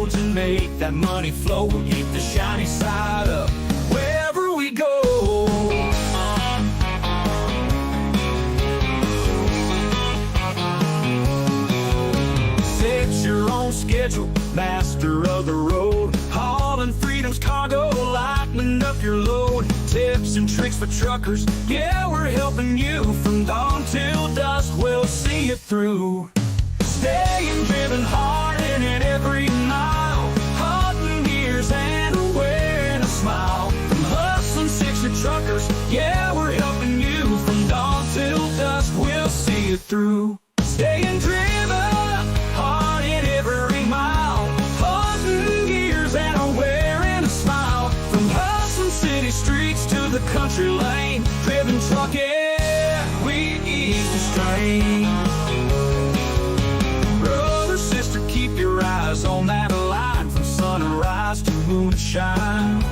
roads and make that money flow. We'll keep the shiny side up wherever we go. Set your own schedule, master of the road. Hauling freedom's cargo, lightening up your load. Tips and tricks for truckers, yeah, we're helping you. From dawn till dusk, we'll see you through. Staying driven hard in it every mile. Hunting gears and wearing a smile. From hustling 60 truckers, yeah, we're helping you. From dawn till dusk, we'll see you through. Staying driven hard in every mile. Hunting gears and wearing a smile. From hustling city streets to the country lane. Driven truck, yeah, we ease the strain. Keep your eyes on that line. From sunrise to moonshine.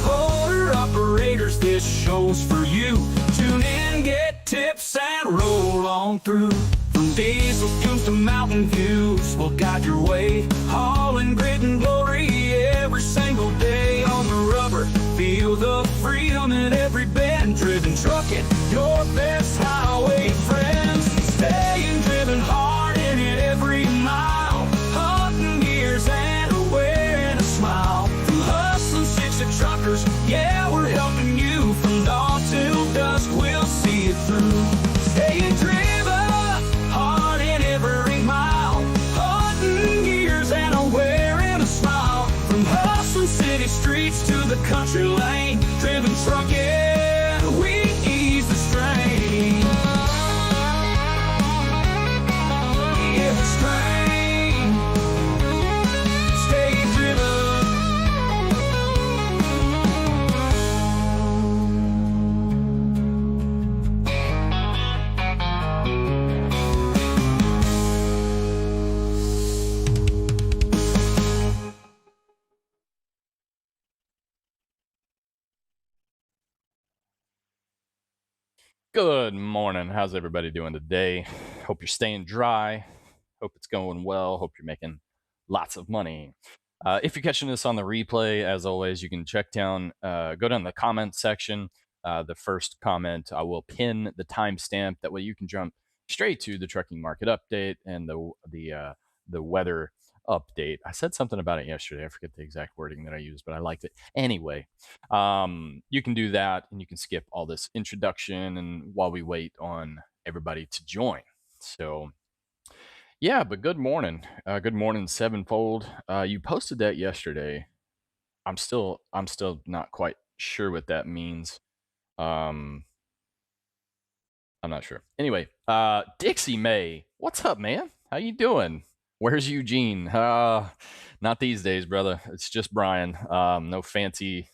Owner operators, this show's for you. Tune in, get tips, and roll on through. From diesel fumes to mountain views, we'll guide your way. Hauling grit and glory every single day. On the rubber, feel the freedom in every bend. Driven trucking, your best highway friends. Staying driven hard in it every mile. Hunting gears and wearing a smile. From hustling 60 truckers, yeah, we're helping you. From dawn till dusk, we'll see you through. Staying driven hard in every mile. Hunting gears and wearing a smile. From hustling city streets to the country lane. Driven truck, yeah, we ease the strain. Good morning. How's everybody doing today? Hope you're staying dry. Hope it's going well. Hope you're making lots of money. If you're catching this on the replay, as always, you can check down, go down the comment section. The first comment, I will pin the timestamp. That way you can jump straight to the trucking market update and the weather update. I said something about it yesterday. I forget the exact wording that I used, but I liked it. Anyway, you can do that and you can skip all this introduction and while we wait on everybody to join. So yeah, but good morning. Good morning, Sevenfold. You posted that yesterday. I'm still not quite sure what that means. I'm not sure. Anyway, Dixie May, what's up, man? How you doing? Where's Eugene? Not these days, brother. It's just Brian. No fancy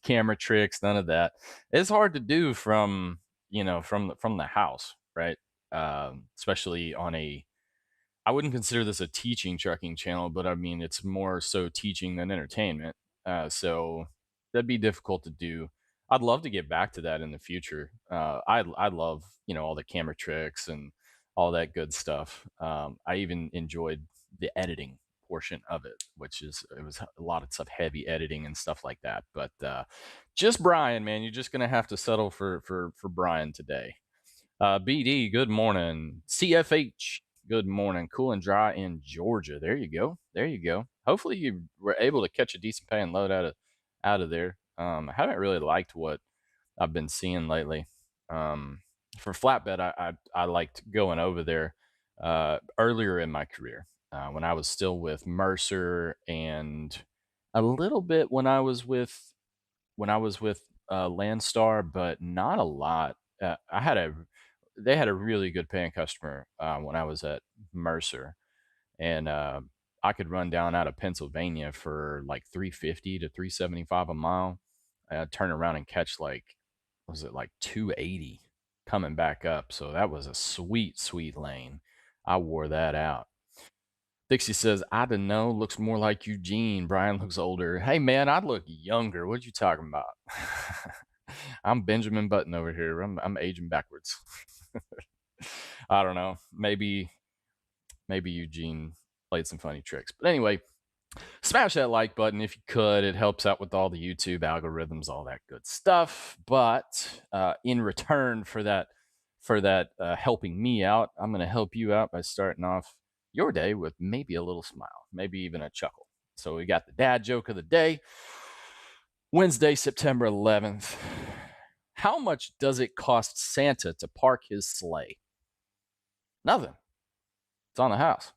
camera tricks, none of that. It's hard to do from the house, right? Especially on I wouldn't consider this a teaching trucking channel, but I mean it's more so teaching than entertainment. So that'd be difficult to do. I'd love to get back to that in the future. I love all the camera tricks and all that good stuff. I even enjoyed the editing portion of it, it was a lot of stuff, heavy editing and stuff like that. But just Brian, man, you're just gonna have to settle for Brian today. BD, good morning. CFH, good morning. Cool and dry in Georgia. There you go. There you go. Hopefully you were able to catch a decent paying load out of there. I haven't really liked what I've been seeing lately. For flatbed, I liked going over there earlier in my career when I was still with Mercer, and a little bit when I was with Landstar, but not a lot. They had a really good paying customer when I was at Mercer, and I could run down out of Pennsylvania for like 350 to 375 a mile. Turn around and catch was it like 280 coming back up. So that was a sweet lane. I wore that out. Dixie says, I don't know, looks more like Eugene. Brian looks older. Hey man, I look younger. What you talking about? I'm Benjamin Button over here. I'm aging backwards. I don't know. Maybe Eugene played some funny tricks. But anyway, smash that like button if you could. It helps out with all the YouTube algorithms, all that good stuff. But in return for that helping me out, I'm going to help you out by starting off your day with maybe a little smile, maybe even a chuckle. So we got the dad joke of the day. Wednesday, September 11th. How much does it cost Santa to park his sleigh? Nothing. It's on the house.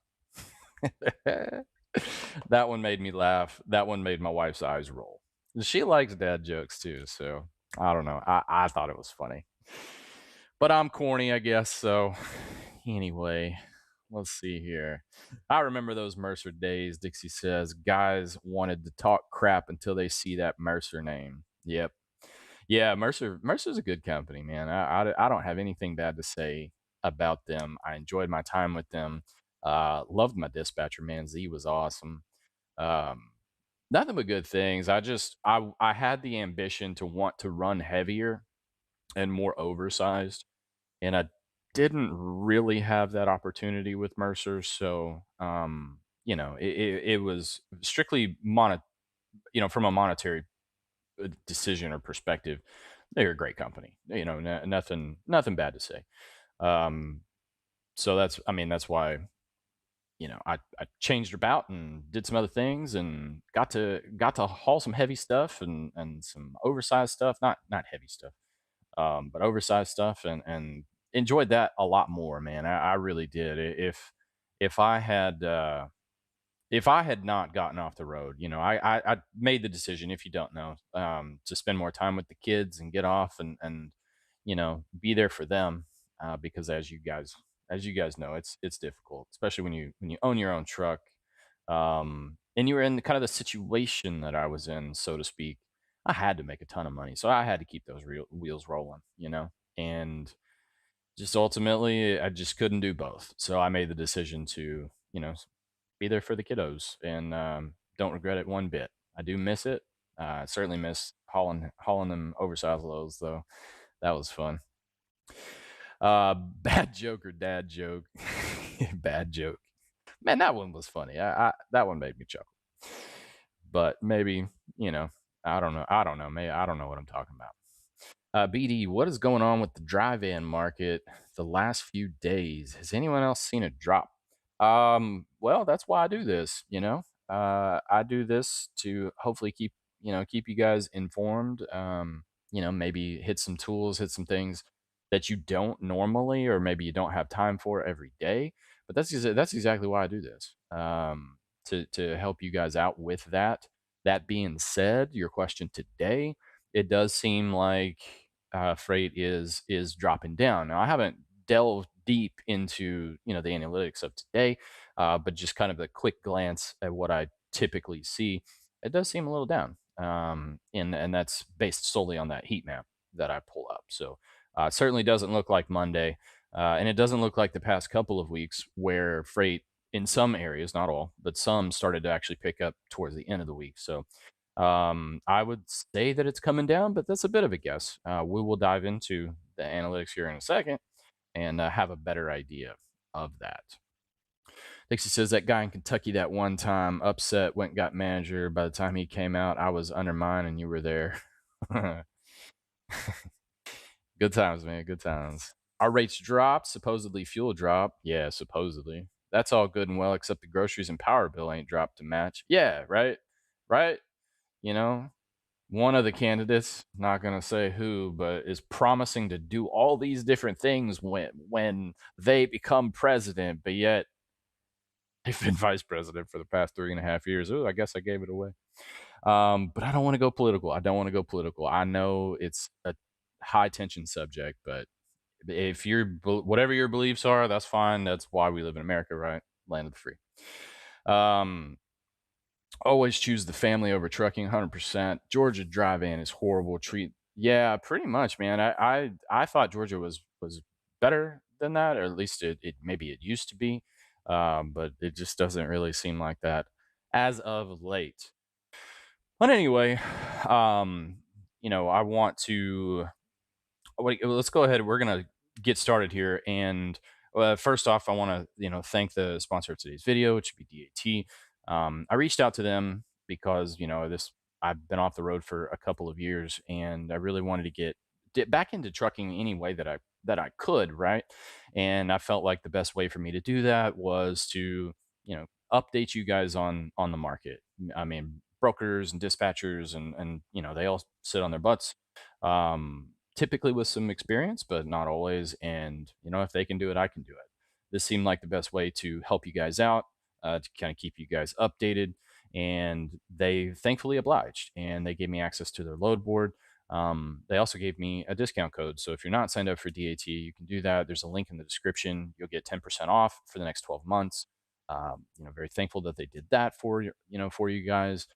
That one made me laugh. That one made my wife's eyes roll. She likes dad jokes too, so I don't know. I thought it was funny. But I'm corny, I guess. So anyway, let's see here. I remember those Mercer days. Dixie says guys wanted to talk crap until they see that Mercer name. Yep. Yeah, Mercer's a good company, man. I don't have anything bad to say about them. I enjoyed my time with them. Loved my dispatcher, man. Z was awesome. Um, Nothing but good things. I had the ambition to want to run heavier and more oversized, and I didn't really have that opportunity with Mercer. So, it was strictly from a monetary decision or perspective, they're a great company. Nothing bad to say. Um, so that's why I changed about and did some other things and got to haul some heavy stuff and some oversized stuff, not heavy stuff, but oversized stuff, and enjoyed that a lot more, man. I really did. If I had if I had not gotten off the road, I made the decision, if you don't know, to spend more time with the kids and get off and be there for them, because as you guys know, it's difficult, especially when you own your own truck, and you were in kind of the situation that I was in, so to speak. I had to make a ton of money, so I had to keep those wheels rolling, and just ultimately I just couldn't do both. So I made the decision to be there for the kiddos, and don't regret it one bit. I do miss it. I certainly miss hauling them oversized loads, though. That was fun. Bad joke or dad joke? Bad joke. Man, that one was funny. That one made me chuckle. But maybe I don't know. I don't know. Maybe I don't know what I'm talking about. BD, what is going on with the dry van market the last few days? Has anyone else seen a drop? Well, that's why I do this. I do this to hopefully keep you guys informed. Maybe hit some tools, hit some things that you don't normally, or maybe you don't have time for every day. But that's exactly why I do this. To help you guys out with that. That being said, your question today, it does seem like freight is dropping down. Now, I haven't delved deep into the analytics of today, but just kind of a quick glance at what I typically see, it does seem a little down, and that's based solely on that heat map that I pull up. So it certainly doesn't look like Monday, and it doesn't look like the past couple of weeks where freight in some areas, not all, but some started to actually pick up towards the end of the week. So I would say that it's coming down, but that's a bit of a guess. We will dive into the analytics here in a second and have a better idea of that. Dixie says that guy in Kentucky that one time upset, went and got manager. By the time he came out, I was under mine and you were there. Good times, man. Good times. Our rates dropped, supposedly fuel dropped. Yeah, supposedly. That's all good and well, except the groceries and power bill ain't dropped to match. Yeah, right? Right? You know, one of the candidates, not going to say who, but is promising to do all these different things when they become president, but yet they've been vice president for the past 3.5 years. Oh, I guess I gave it away. But I don't want to go political. I know it's a high tension subject, but if whatever your beliefs are, that's fine. That's why we live in America, right? Land of the free. Um, Always choose the family over trucking, 100%. Georgia dry van is horrible. Yeah, pretty much, man. I thought Georgia was better than that, or at least it maybe it used to be, but it just doesn't really seem like that as of late. But anyway, I want to. Let's go ahead. We're gonna get started here, and First off, I want to thank the sponsor of today's video, which would be DAT. I reached out to them because this I've been off the road for a couple of years, and I really wanted to get back into trucking any way that I could, right? And I felt like the best way for me to do that was to update you guys on the market. I mean, brokers and dispatchers and they all sit on their butts. Typically with some experience, but not always. And if they can do it, I can do it. This seemed like the best way to help you guys out, to kind of keep you guys updated. And they thankfully obliged, and they gave me access to their load board. They also gave me a discount code. So if you're not signed up for DAT, you can do that. There's a link in the description. You'll get 10% off for the next 12 months. Very thankful that they did that for for you guys.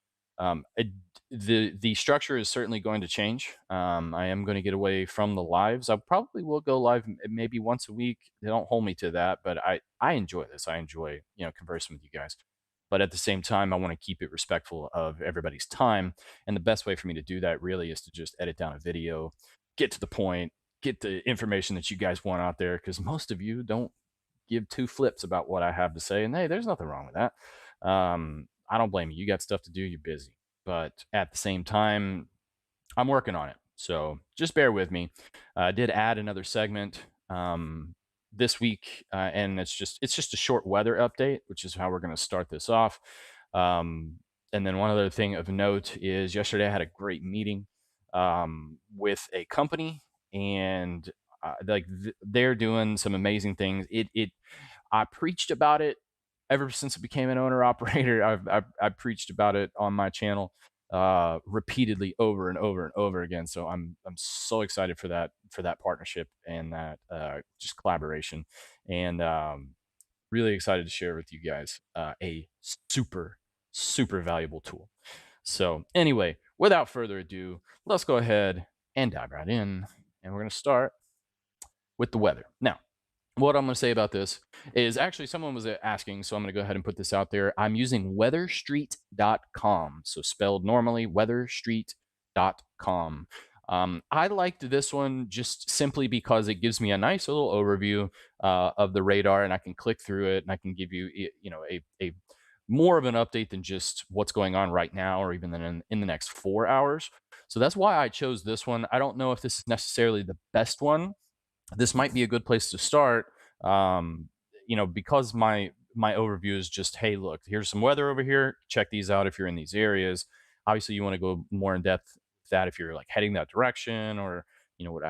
The structure is certainly going to change. I am going to get away from the lives. I probably will go live maybe once a week. They don't hold me to that, but I enjoy this. I enjoy conversing with you guys. But at the same time, I want to keep it respectful of everybody's time. And the best way for me to do that really is to just edit down a video, get to the point, get the information that you guys want out there, because most of you don't give two flips about what I have to say. And hey, there's nothing wrong with that. I don't blame you. You got stuff to do. You're busy. But at the same time, I'm working on it. So just bear with me. I did add another segment this week, and it's just a short weather update, which is how we're going to start this off. Um, and then one other thing of note is yesterday I had a great meeting with a company, and they're doing some amazing things. It I preached about it ever since I became an owner operator. I've preached about it on my channel repeatedly over and over and over again. So I'm so excited for that partnership and that just collaboration, and really excited to share with you guys a super valuable tool. So anyway, without further ado, let's go ahead and dive right in, and we're going to start with the weather. Now, what I'm going to say about this is actually someone was asking, so I'm going to go ahead and put this out there. I'm using weatherstreet.com, so spelled normally, weatherstreet.com. I liked this one just simply because it gives me a nice little overview of the radar, and I can click through it, and I can give you, a more of an update than just what's going on right now, or even in the next 4 hours. So that's why I chose this one. I don't know if this is necessarily the best one. This might be a good place to start. Um, because my overview is just, hey, look, here's some weather over here. Check these out if you're in these areas. Obviously, you want to go more in depth with that if you're like heading that direction, or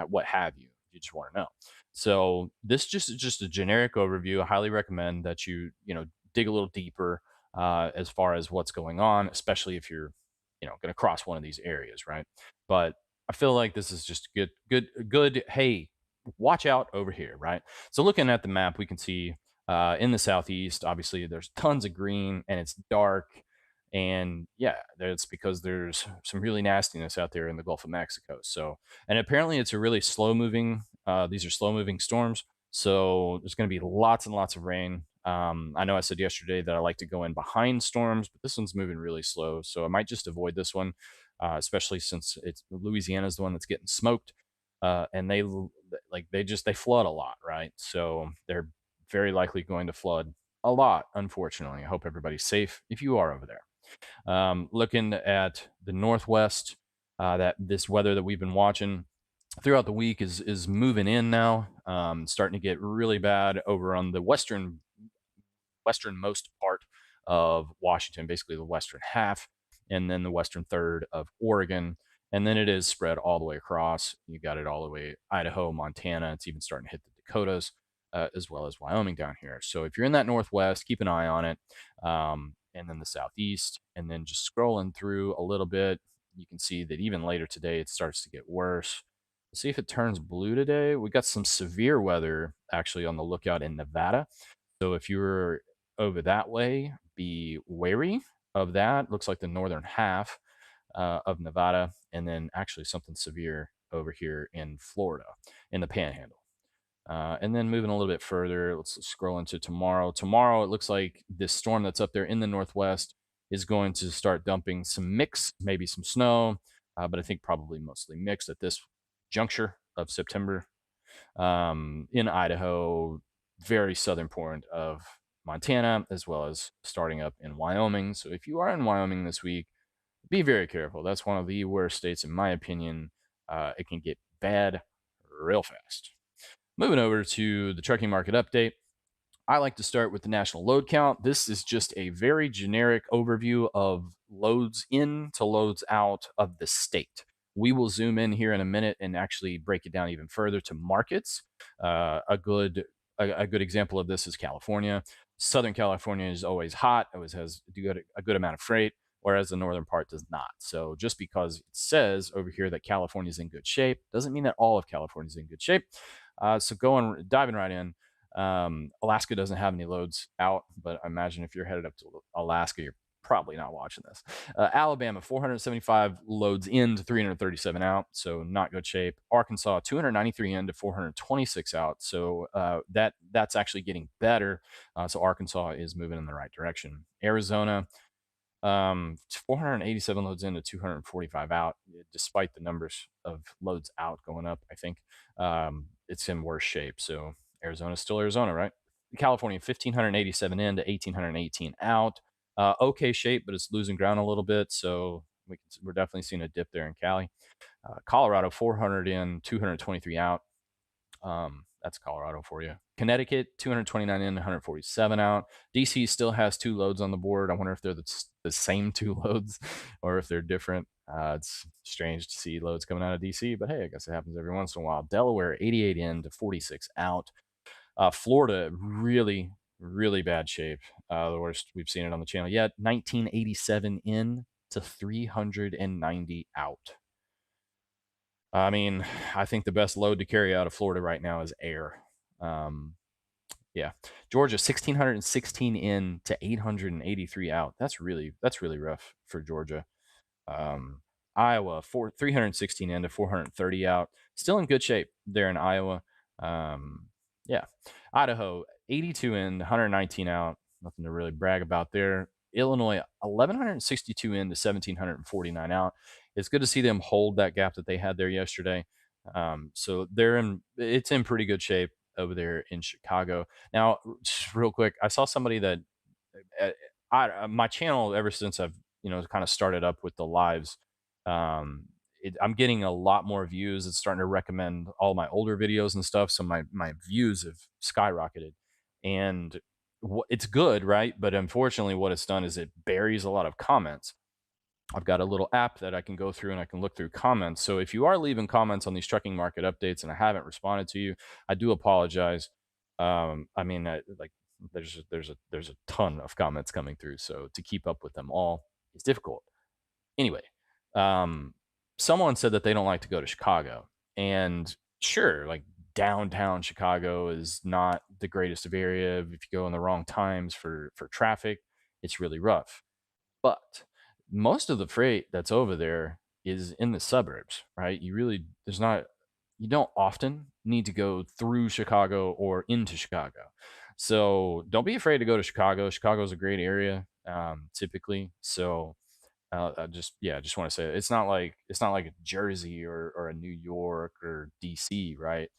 what have you. You just want to know. So this just is just a generic overview. I highly recommend that you dig a little deeper as far as what's going on, especially if you're going to cross one of these areas, right? But I feel like this is just good. Hey, watch out over here, right? So looking at the map, we can see in the southeast, obviously there's tons of green and it's dark. And yeah, that's because there's some really nastiness out there in the Gulf of Mexico. So, and apparently it's a really slow moving, these are slow moving storms. So there's going to be lots and lots of rain. I know I said yesterday that I like to go in behind storms, but this one's moving really slow. So I might just avoid this one, especially since it's Louisiana's the one that's getting smoked. And they flood a lot, right? So they're very likely going to flood a lot, unfortunately. I hope everybody's safe if you are over there. Looking at the Northwest, that this weather that we've been watching throughout the week is moving in now, starting to get really bad over on the westernmost part of Washington, basically the western half, and then the western third of Oregon. And then it is spread all the way across. You got it all the way Idaho, Montana. It's even starting to hit the Dakotas, as well as Wyoming down here. So if you're in that Northwest, keep an eye on it. And then the Southeast, and then just scrolling through a little bit, you can see that even later today, it starts to get worse. Let's see if it turns blue today. We got some severe weather actually on the lookout in Nevada. So if you're over that way, be wary of that. Looks like the northern half of Nevada, and then actually something severe over here in Florida, in the Panhandle. And then moving a little bit further, let's scroll into tomorrow. Tomorrow, it looks like this storm that's up there in the Northwest is going to start dumping some mix, maybe some snow, but I think probably mostly mixed at this juncture of September in Idaho, very southern point of Montana, as well as starting up in Wyoming. So if you are in Wyoming this week, be very careful. That's one of the worst states, in my opinion. It can get bad real fast. Moving over to the trucking market update. I like to start with the national load count. This is just a very generic overview of loads in to loads out of the state. We will zoom in here in a minute and actually break it down even further to markets. A good example of this is California. Southern California is always hot. It always has a good amount of freight, whereas the northern part does not. So just because it says over here that California is in good shape doesn't mean that all of California is in good shape. So diving right in. Alaska doesn't have any loads out, but I imagine if you're headed up to Alaska, you're probably not watching this. Alabama, 475 loads in to 337 out, so not good shape. Arkansas, 293 in to 426 out, so that's actually getting better. So Arkansas is moving in the right direction. Arizona, 487 loads in to 245 out, despite the numbers of loads out going up. I think it's in worse shape. So Arizona's still Arizona, right? California, 1,587 in to 1,818 out. Okay shape, but it's losing ground a little bit. So we're definitely seeing a dip there in Cali. Colorado, 400 in, 223 out. That's Colorado for you. Connecticut, 229 in, 147 out. DC still has two loads on the board. I wonder if they're the same two loads or if they're different. It's strange to see loads coming out of DC, but hey, I guess it happens every once in a while. Delaware, 88 in to 46 out. Florida, really, really bad shape. The worst we've seen it on the channel yet. 1987 in to 390 out. I mean, I think the best load to carry out of Florida right now is air. Yeah, Georgia, 1,616 in to 883 out. That's really rough for Georgia. Um, Iowa, 316 in to 430 out. Still in good shape there in Iowa. Yeah, Idaho, 82 in, 119 out. Nothing to really brag about there. Illinois, 1,162 in to 1,749 out. It's good to see them hold that gap that they had there yesterday. So it's in pretty good shape over there in Chicago. Now, just real quick, I saw somebody that uh, my channel, ever since I've kind of started up with the lives, um, I'm getting a lot more views. It's starting to recommend all my older videos and stuff, so my views have skyrocketed, and it's good, right? But unfortunately, what it's done is it buries a lot of comments. I've got a little app that I can go through and I can look through comments. So if you are leaving comments on these trucking market updates and I haven't responded to you, I do apologize. I mean, like there's a ton of comments coming through, so to keep up with them all is difficult. Anyway, um, someone said that they don't like to go to Chicago, and sure, like downtown Chicago is not the greatest of area. If you go in the wrong times for traffic, it's really rough. But most of the freight that's over there is in the suburbs, right? You don't often need to go through Chicago or into Chicago. So don't be afraid to go to Chicago. Chicago is a great area, typically. So I just want to say it's not like a Jersey or a New York or DC, right?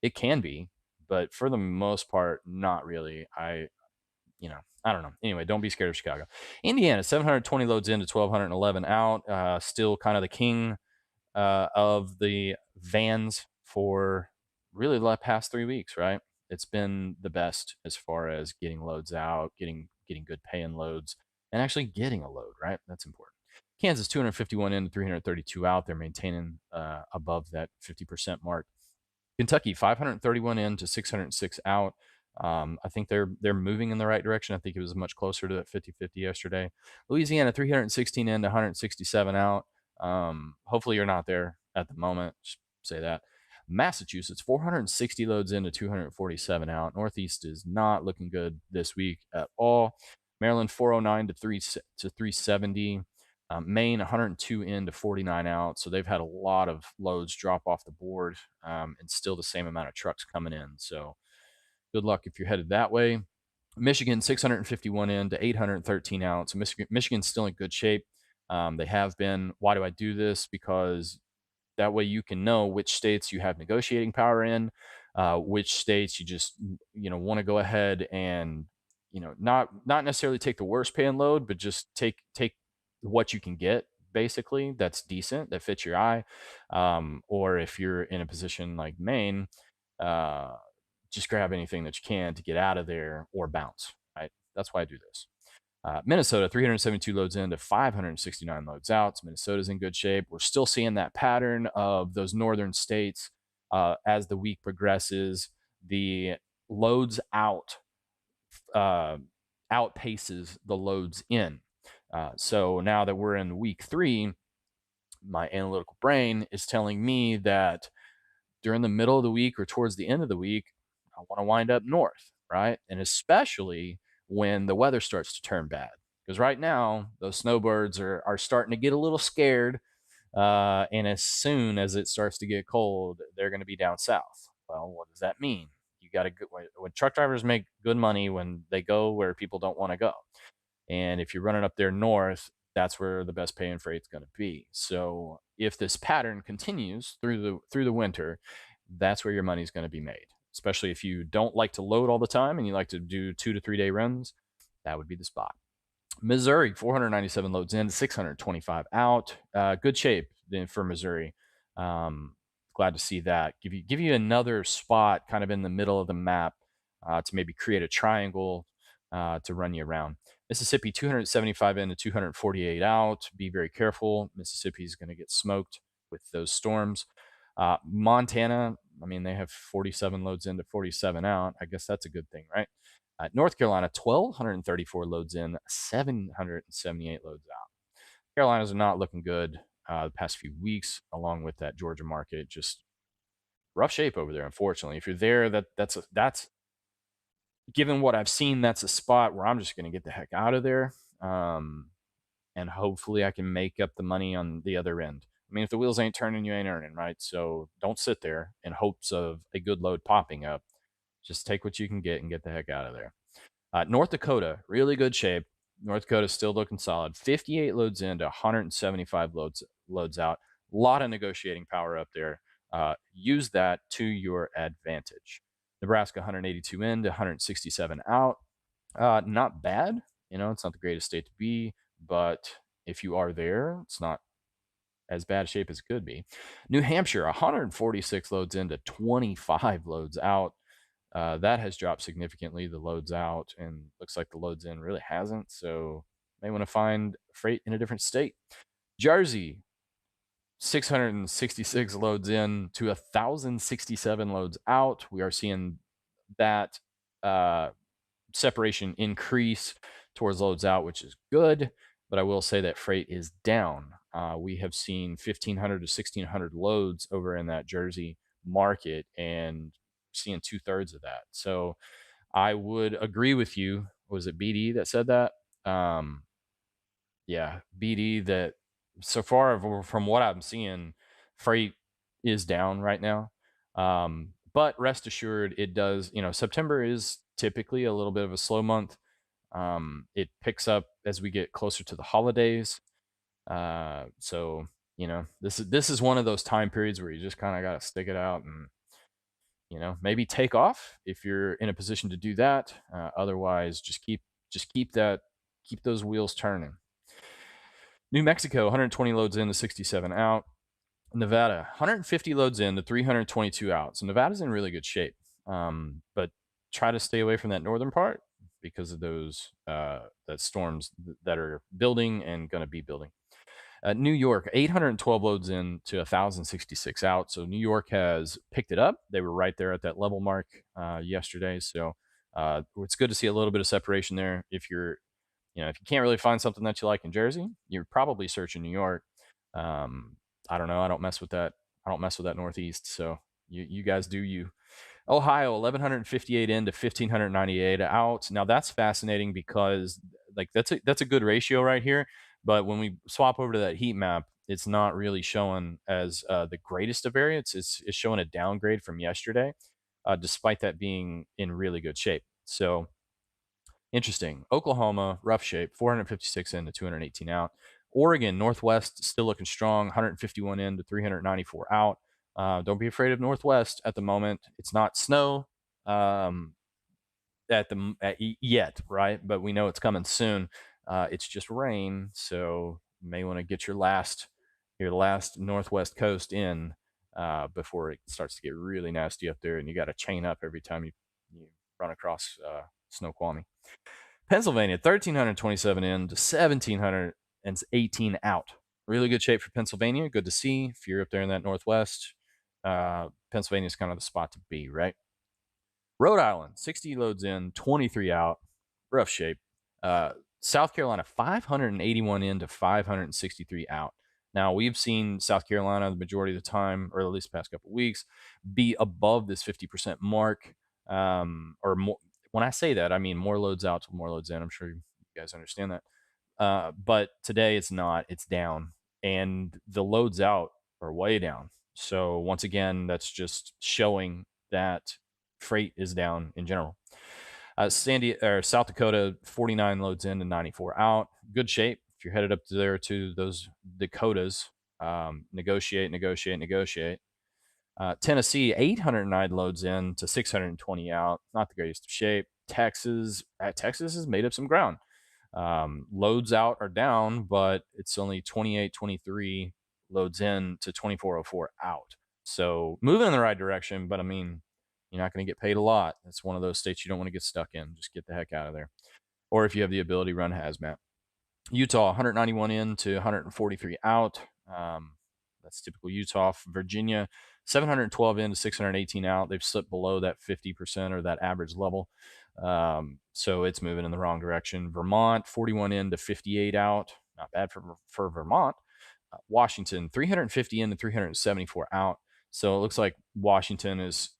It can be, but for the most part, not really. I don't know. Anyway, don't be scared of Chicago. Indiana, 720 loads into 1,211 out. Still kind of the king of the vans for really the past 3 weeks, right? It's been the best as far as getting loads out, getting good paying loads, and actually getting a load, right? That's important. Kansas, 251 in to 332 out. They're maintaining above that 50% mark. Kentucky, 531 in to 606 out. I think they're moving in the right direction. I think it was much closer to that 50-50 yesterday. Louisiana, 316 in to 167 out. Hopefully you're not there at the moment. Just say that. Massachusetts, 460 loads in to 247 out. Northeast is not looking good this week at all. Maryland, 409 to 370. Maine, 102 in to 49 out. So they've had a lot of loads drop off the board, and still the same amount of trucks coming in. So good luck if you're headed that way. Michigan, 651 in to 813 out. So Michigan's still in good shape. They have been. Why do I do this? Because that way you can know which states you have negotiating power in. which states you just want to go ahead and not necessarily take the worst paying load, but just take what you can get, basically, that's decent, that fits your eye. Or if you're in a position like Maine, uh, just grab anything that you can to get out of there or bounce. Right, that's why I do this. Minnesota, 372 loads in to 569 loads out. So Minnesota's in good shape. We're still seeing that pattern of those northern states as the week progresses. The loads out uh, outpaces the loads in. So now that we're in week 3, my analytical brain is telling me that during the middle of the week or towards the end of the week, I want to wind up north, right? And especially when the weather starts to turn bad. Because right now, those snowbirds are starting to get a little scared. And as soon as it starts to get cold, they're going to be down south. Well, what does that mean? You got to go when truck drivers make good money when they go where people don't want to go. And if you're running up there north, that's where the best paying freight's going to be. So if this pattern continues through the winter, that's where your money's going to be made. Especially if you don't like to load all the time and you like to do 2 to 3 day runs, that would be the spot. Missouri, 497 loads in, 625 out. Good shape for Missouri. Glad to see that. Give you another spot kind of in the middle of the map to maybe create a triangle to run you around. Mississippi, 275 in to 248 out. Be very careful. Mississippi is going to get smoked with those storms. Montana, I mean, they have 47 loads in to 47 out. I guess that's a good thing, right? North Carolina, 1,234 loads in, 778 loads out. Carolinas are not looking good the past few weeks, along with that Georgia market. Just rough shape over there, unfortunately. If you're there, that's given what I've seen, that's a spot where I'm just going to get the heck out of there. And hopefully I can make up the money on the other end. I mean, if the wheels ain't turning, you ain't earning, right? So don't sit there in hopes of a good load popping up. Just take what you can get and get the heck out of there. North Dakota, really good shape. North Dakota still looking solid. 58 loads in to 175 loads out. A lot of negotiating power up there. Use that to your advantage. Nebraska, 182 in to 167 out. Not bad. It's not the greatest state to be, but if you are there, it's not as bad shape as it could be. New Hampshire, 146 loads in to 25 loads out. That has dropped significantly, the loads out, and looks like the loads in really hasn't. So may want to find freight in a different state. Jersey, 666 loads in to 1,067 loads out. We are seeing that separation increase towards loads out, which is good. But I will say that freight is down. We have seen 1,500 to 1,600 loads over in that Jersey market, and seeing 2/3 of that. So I would agree with you. Was it BD that said that? Yeah, BD that so far from what I'm seeing, freight is down right now. But rest assured, it does. September is typically a little bit of a slow month. It picks up as we get closer to the holidays. So this is one of those time periods where you just kind of got to stick it out and maybe take off if you're in a position to do that. Otherwise, just keep those wheels turning. New Mexico, 120 loads in to 67 out. Nevada, 150 loads in to 322 out. So Nevada's in really good shape. But try to stay away from that northern part because of those that storms that are building and going to be building. New York, 812 loads in to 1,066 out. So New York has picked it up. They were right there at that level mark yesterday. So it's good to see a little bit of separation there. If you can't really find something that you like in Jersey, you're probably searching New York. I don't know. I don't mess with that. I don't mess with that Northeast. So you guys do you. Ohio, 1,158 in to 1,598 out. Now that's fascinating because that's a good ratio right here. But when we swap over to that heat map, it's not really showing as the greatest of variance. It's showing a downgrade from yesterday, despite that being in really good shape. So interesting. Oklahoma, rough shape, 456 in to 218 out. Oregon, Northwest, still looking strong, 151 in to 394 out. Don't be afraid of Northwest at the moment. It's not snow. Um, yet, right? But we know it's coming soon. It's just rain, so you may want to get your last northwest coast in before it starts to get really nasty up there, and you got to chain up every time you run across Snoqualmie. Pennsylvania, 1,327 in to 1,718 out. Really good shape for Pennsylvania. Good to see if you're up there in that northwest. Pennsylvania is kind of the spot to be, right? Rhode Island, 60 loads in, 23 out. Rough shape. South Carolina, 581 in to 563 out. Now, we've seen South Carolina the majority of the time, or at least the past couple of weeks, be above this 50% mark. Or more. When I say that, I mean more loads out to more loads in. I'm sure you guys understand that. But today it's not, it's down. And the loads out are way down. So once again, that's just showing that freight is down in general. South Dakota, 49 loads in and 94 out. Good shape. If you're headed up there to those Dakotas, negotiate, negotiate, negotiate. Tennessee, 809 loads in to 620 out. Not the greatest of shape. Texas has made up some ground. Loads out are down, but it's only 2823 loads in to 2404 out. So moving in the right direction, but I mean, you're not going to get paid a lot. It's one of those states you don't want to get stuck in. Just get the heck out of there. Or if you have the ability, run hazmat. Utah, 191 in to 143 out. That's typical Utah. Virginia, 712 in to 618 out. They've slipped below that 50% or that average level. So it's moving in the wrong direction. Vermont, 41 in to 58 out. Not bad for Vermont. Washington, 350 in to 374 out. So it looks like Washington is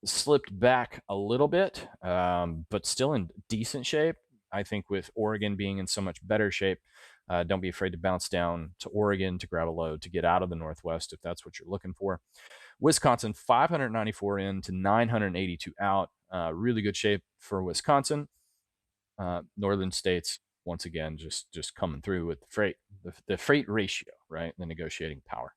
slipped back a little bit, but still in decent shape. I think with Oregon being in so much better shape, don't be afraid to bounce down to Oregon to grab a load to get out of the Northwest if that's what you're looking for. Wisconsin, 594 in to 982 out. Really good shape for Wisconsin. Northern states, once again, just coming through with the freight ratio, right? The negotiating power.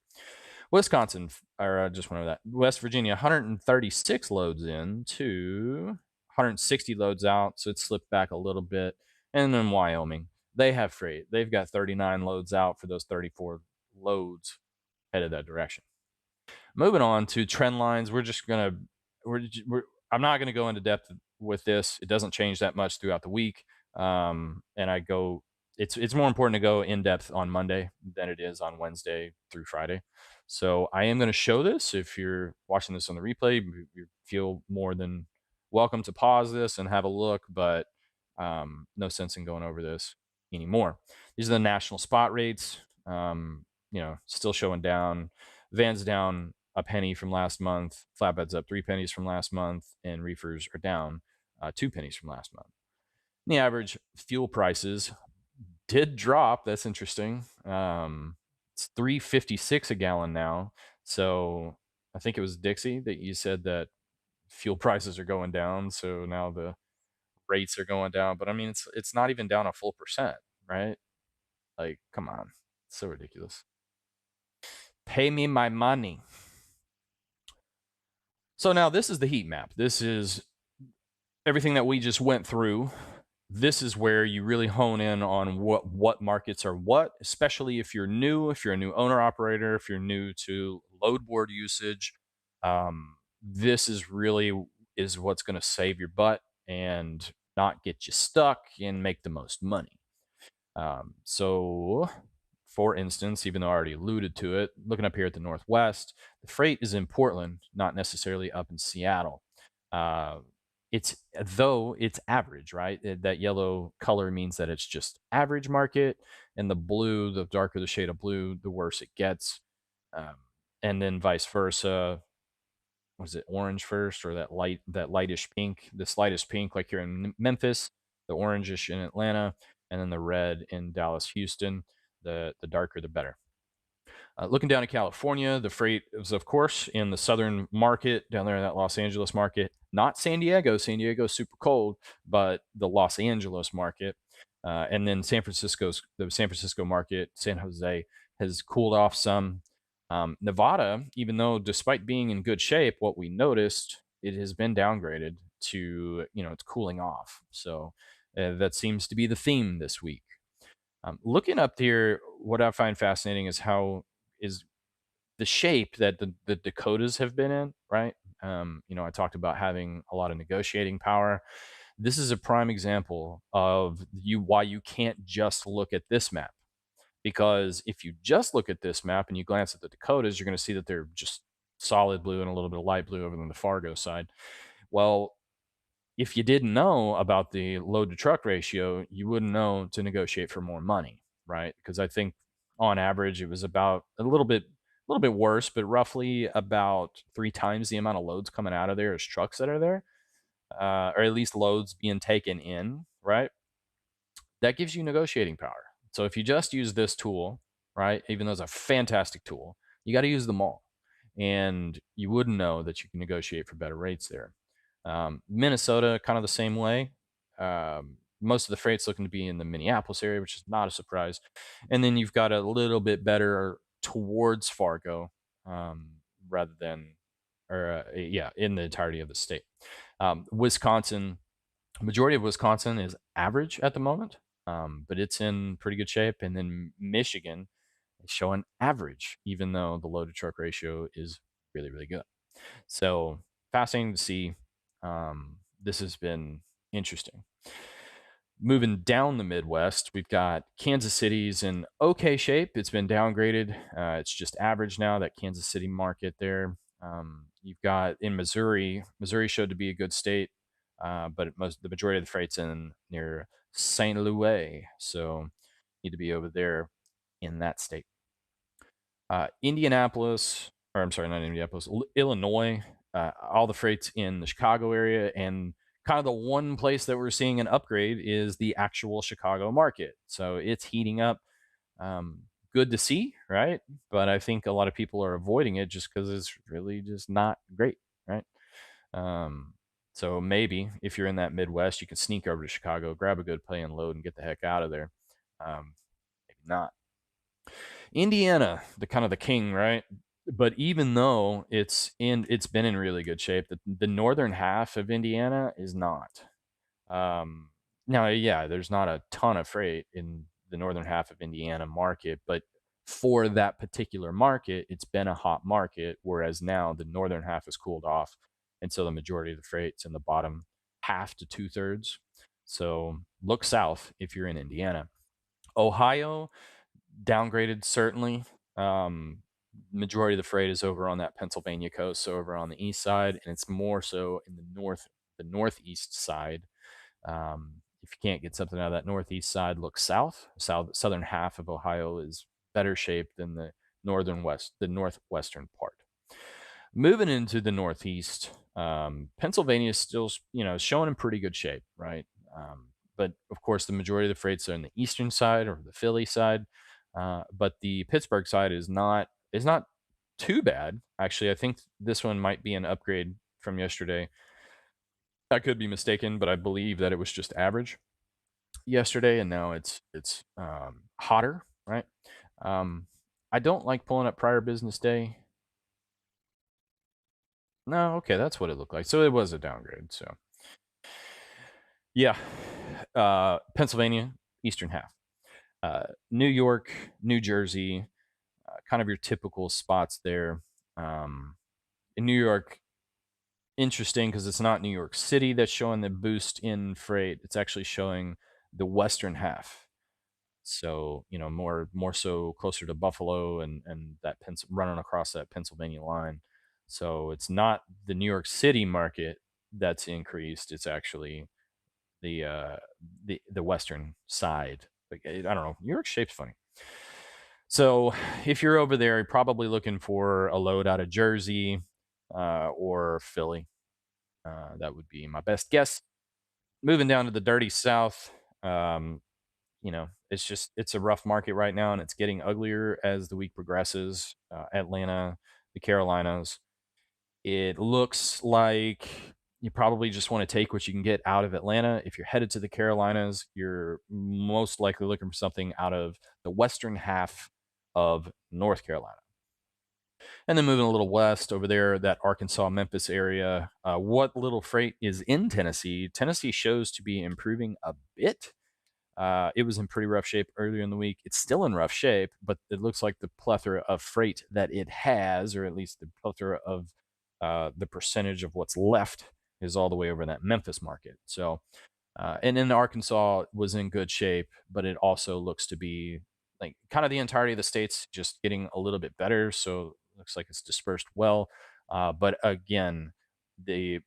Wisconsin, or just went over that. West Virginia, 136 loads in to 160 loads out, so it slipped back a little bit. And then Wyoming, they have freight. They've got 39 loads out for those 34 loads headed that direction. Moving on to trend lines, I'm not gonna go into depth with this. It doesn't change that much throughout the week, and it's more important to go in depth on Monday than it is on Wednesday through Friday. So I am going to show this. If you're watching this on the replay, you feel more than welcome to pause this and have a look, but no sense in going over this anymore. These are the national spot rates. Still showing down. Vans down a penny from last month. Flatbeds up 3 pennies from last month, and reefers are down 2 pennies from last month. The average fuel prices did drop. That's interesting. It's $3.56 a gallon now. So I think it was Dixie that you said that fuel prices are going down. So now the rates are going down. But I mean, it's not even down a full percent, right? Like, come on, it's so ridiculous. Pay me my money. So now this is the heat map. This is everything that we just went through. This is where you really hone in on what markets are what, especially if you're a new owner operator, if you're new to load board usage. This is what's going to save your butt and not get you stuck and make the most money. So for instance, even though I already alluded to it, looking up here at the Northwest, the freight is in Portland, not necessarily up in Seattle. It's average, right? That yellow color means that it's just average market, and the blue, the darker the shade of blue, the worse it gets. And then vice versa. Was it orange first, or that lightish pink? This lightest pink, like here in Memphis, the orangish in Atlanta, and then the red in Dallas, Houston. The darker, the better. Looking down at California, the freight is, of course, in the southern market, down there in that Los Angeles market. Not San Diego. San Diego is super cold, but the Los Angeles market. And then the San Francisco market, San Jose, has cooled off some. Nevada, even though despite being in good shape, what we noticed, it has been downgraded to, it's cooling off. So that seems to be the theme this week. Looking up here, what I find fascinating is how is the shape that the Dakotas have been in, right? I talked about having a lot of negotiating power. This is a prime example of why you can't just look at this map, because if you just look at this map and you glance at the Dakotas, you're going to see that they're just solid blue and a little bit of light blue over on the Fargo side. Well, if you didn't know about the load to truck ratio, you wouldn't know to negotiate for more money, right? Because I think on average it was about a little bit worse, but roughly about 3 times the amount of loads coming out of there as trucks that are there, or at least loads being taken in, right? That gives you negotiating power. So if you just use this tool, right, even though it's a fantastic tool, you got to use them all. And you wouldn't know that you can negotiate for better rates there. Minnesota, kind of the same way. Most of the freight's looking to be in the Minneapolis area, which is not a surprise. And then you've got a little bit better towards Fargo, rather than, or yeah, in the entirety of the state. Wisconsin, majority of Wisconsin is average at the moment, but it's in pretty good shape. And then Michigan is showing average, even though the load to truck ratio is really, really good. So fascinating to see. This has been interesting. Moving down the Midwest, we've got Kansas City's in okay shape. It's been downgraded. It's just average now, that Kansas City market there. You've got in Missouri. Missouri showed to be a good state, but the majority of the freight's in near St. Louis. So need to be over there in that state. Indianapolis, or I'm sorry, not Indianapolis, Illinois. All the freight's in the Chicago area, and kind of the one place that we're seeing an upgrade is the actual Chicago market. So it's heating up. Good to see, right? But I think a lot of people are avoiding it just because it's really just not great, right? Um, so maybe if you're in that Midwest, you can sneak over to Chicago, grab a good pay and load, and get the heck out of there. Maybe not. Indiana, the kind of the king, right? But even though it's been in really good shape, the northern half of Indiana is not. Um, Now, yeah, there's not a ton of freight in the northern half of Indiana market, but for that particular market, it's been a hot market. Whereas now the northern half has cooled off, and so the majority of the freight's in the bottom half to 2/3. So look south if you're in Indiana. Ohio, downgraded certainly. Majority of the freight is over on that Pennsylvania coast, so over on the east side, and it's more so in the northeast side. If you can't get something out of that northeast side, look south. Southern half of Ohio is better shape than the northwestern part. Moving into the northeast, Pennsylvania is still, showing in pretty good shape, right? But of course, the majority of the freights are in the eastern side or the Philly side. But the Pittsburgh side is not too bad. Actually, I think this one might be an upgrade from yesterday. I could be mistaken, but I believe that it was just average yesterday, and now it's hotter, right? Um, I don't like pulling up prior business day. No, okay, that's what it looked like. So it was a downgrade. So yeah, Pennsylvania, eastern half, New York, New Jersey, kind of your typical spots there. In New York, interesting because it's not New York City that's showing the boost in freight. It's actually showing the western half. So more so closer to Buffalo and that running across that Pennsylvania line. So it's not the New York City market that's increased. It's actually the western side. Like, I don't know. New York shape's funny. So if you're over there, you're probably looking for a load out of Jersey, or Philly. That would be my best guess. Moving down to the dirty South, it's a rough market right now, and it's getting uglier as the week progresses. Atlanta, the Carolinas. It looks like you probably just want to take what you can get out of Atlanta. If you're headed to the Carolinas, you're most likely looking for something out of the western half of North Carolina. And then moving a little west over there, that Arkansas, Memphis area, what little freight is in Tennessee, Tennessee shows to be improving a bit. It was in pretty rough shape earlier in the week. It's still in rough shape, but it looks like the plethora of freight that it has, or at least the plethora of the percentage of what's left, is all the way over in that Memphis market. So, and then Arkansas was in good shape, but it also looks to be like kind of the entirety of the state's just getting a little bit better. So it looks like it's dispersed well. But again, the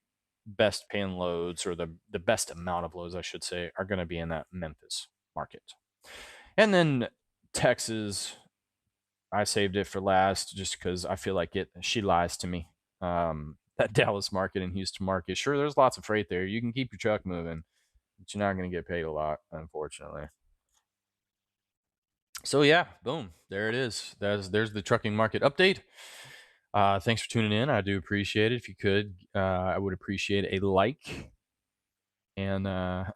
best paying loads, or the best amount of loads, I should say, are going to be in that Memphis market. And then Texas, I saved it for last just because I feel like she lies to me. That Dallas market and Houston market, sure, there's lots of freight there. You can keep your truck moving, but you're not going to get paid a lot, unfortunately. So yeah, boom, there it is. There's the trucking market update. Thanks for tuning in. I do appreciate it. If you could, I would appreciate a like, and I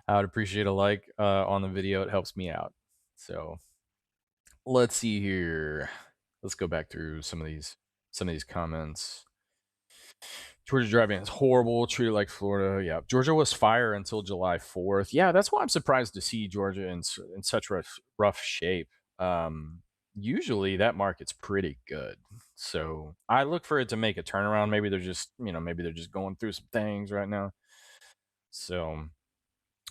would appreciate a like on the video. It helps me out. So let's see here. Let's go back through some of these comments. Georgia driving is horrible. Treated like Florida. Yeah, Georgia was fire until July 4th. Yeah, that's why I'm surprised to see Georgia in such rough shape. Usually that market's pretty good. So I look for it to make a turnaround. Maybe they're just going through some things right now. So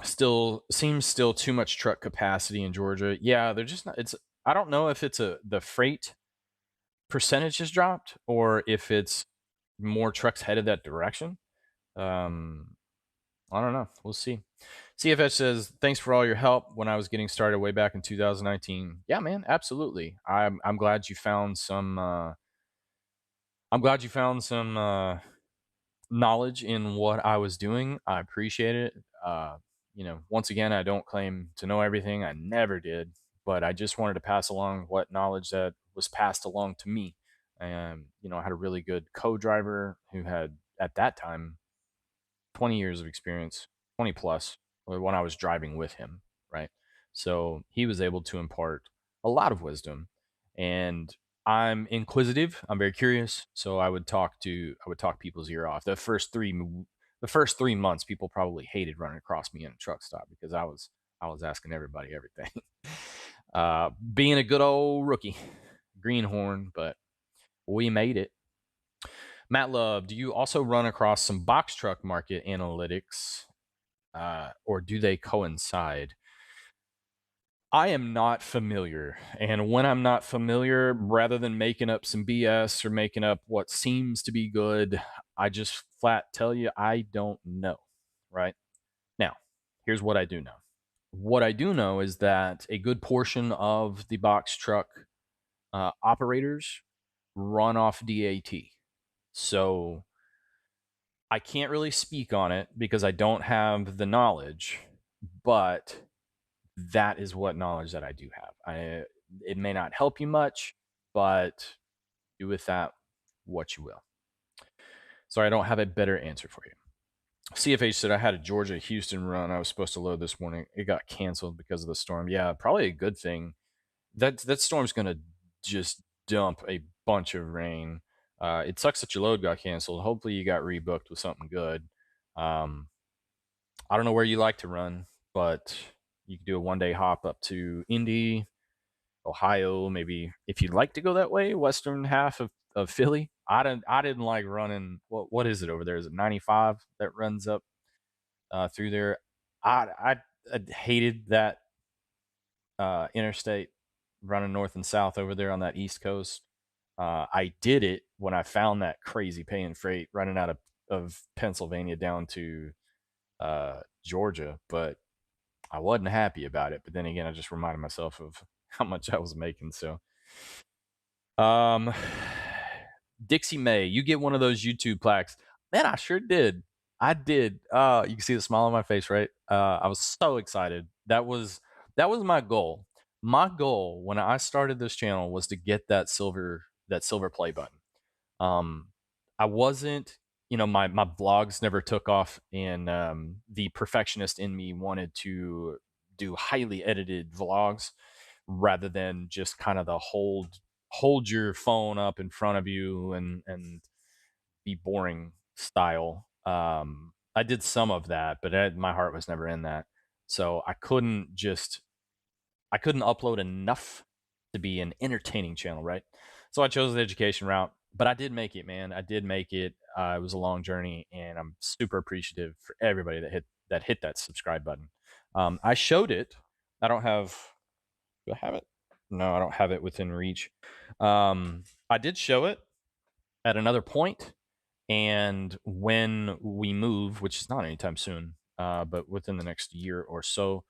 still too much truck capacity in Georgia. Yeah, they're just not. I don't know if it's the freight percentage has dropped or if it's more trucks headed that direction. I don't know. We'll see. CFH says, thanks for all your help when I was getting started way back in 2019. Yeah, man, absolutely. I'm glad you found some knowledge in what I was doing. I appreciate it. Once again, I don't claim to know everything. I never did, but I just wanted to pass along what knowledge that was passed along to me. And, I had a really good co-driver who had, at that time, 20 years of experience, 20 plus, when I was driving with him, right? So he was able to impart a lot of wisdom, and I'm inquisitive. I'm very curious, so I would talk people's ear off. The first 3 months, people probably hated running across me in a truck stop because I was asking everybody everything. Being a good old rookie, greenhorn, but we made it. Matt Love, do you also run across some box truck market analytics, or do they coincide? I am not familiar. And when I'm not familiar, rather than making up some BS or making up what seems to be good, I just flat tell you I don't know. Right? Now, here's what I do know. What I do know is that a good portion of the box truck operators run off DAT. So I can't really speak on it because I don't have the knowledge, but that is what knowledge that I do have. It may not help you much, but do with that what you will. Sorry, I don't have a better answer for you. CFH said I had a Georgia Houston run I was supposed to load this morning. It got canceled because of the storm. Yeah, probably a good thing. That storm's gonna just dump a bunch of rain. It sucks that your load got canceled. Hopefully you got rebooked with something good. Um, I don't know where you like to run, but you could do a 1-day hop up to Indy, Ohio, maybe if you'd like to go that way, western half of Philly. I didn't like running. What is it over there? Is it 95 that runs up through there? I hated that interstate running north and south over there on that east coast. I did it when I found that crazy paying freight running out of Pennsylvania down to Georgia, but I wasn't happy about it. But then again, I just reminded myself of how much I was making. So, um, Dixie May, you get one of those YouTube plaques. Man, I sure did. I did. You can see the smile on my face, right? I was so excited. That was my goal. My goal when I started this channel was to get that silver play button. I wasn't, my vlogs never took off, and the perfectionist in me wanted to do highly edited vlogs rather than just kind of the hold hold your phone up in front of you and be boring style. I did some of that, but my heart was never in that. So I couldn't upload enough to be an entertaining channel, right? So I chose the education route, but I did make it, man. I did make it. It was a long journey, and I'm super appreciative for everybody that hit that subscribe button. I showed it. I don't have. Do I have it? No, I don't have it within reach. I did show it at another point, and when we move, which is not anytime soon, but within the next year or so,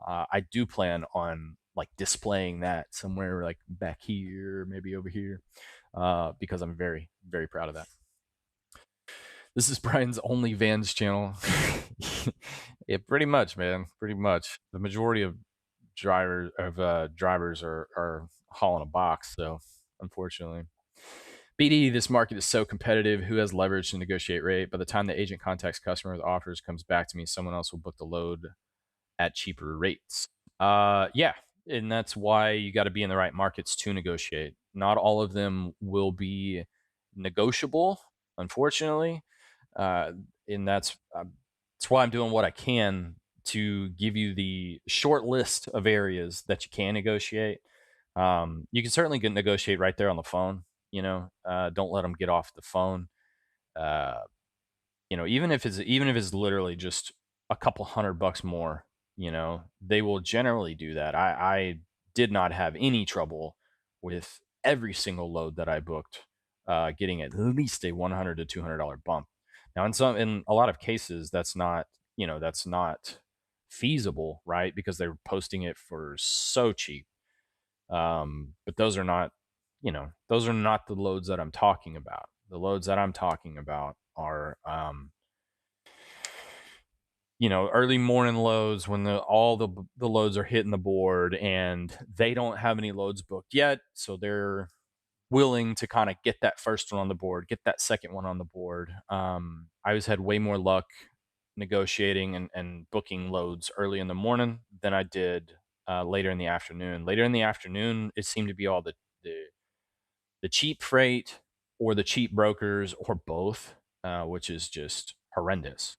I do plan on like displaying that somewhere like back here, maybe over here, because I'm very, very proud of that. This is Brian's only Vans channel. Yeah, pretty much, man. Pretty much. The majority of drivers are hauling a box, so unfortunately. BD, this market is so competitive. Who has leverage to negotiate rate? By the time the agent contacts customer with offers, comes back to me, someone else will book the load at cheaper rates. Yeah, and that's why you got to be in the right markets to negotiate. Not all of them will be negotiable, unfortunately, uh, and that's why I'm doing what I can to give you the short list of areas that you can negotiate. You can certainly negotiate right there on the phone. Don't let them get off the phone. Uh, even if it's literally just a couple $100 more, they will generally do that. I did not have any trouble with every single load that I booked, getting at least a $100 to $200 bump. Now, in a lot of cases, that's not feasible, right? Because they're posting it for so cheap. But those are not the loads that I'm talking about. The loads that I'm talking about are early morning loads when all the loads are hitting the board and they don't have any loads booked yet, so they're willing to kind of get that first one on the board, get that second one on the board. I always had way more luck negotiating and booking loads early in the morning than I did later in the afternoon. Later in the afternoon, it seemed to be all the cheap freight or the cheap brokers or both, which is just horrendous.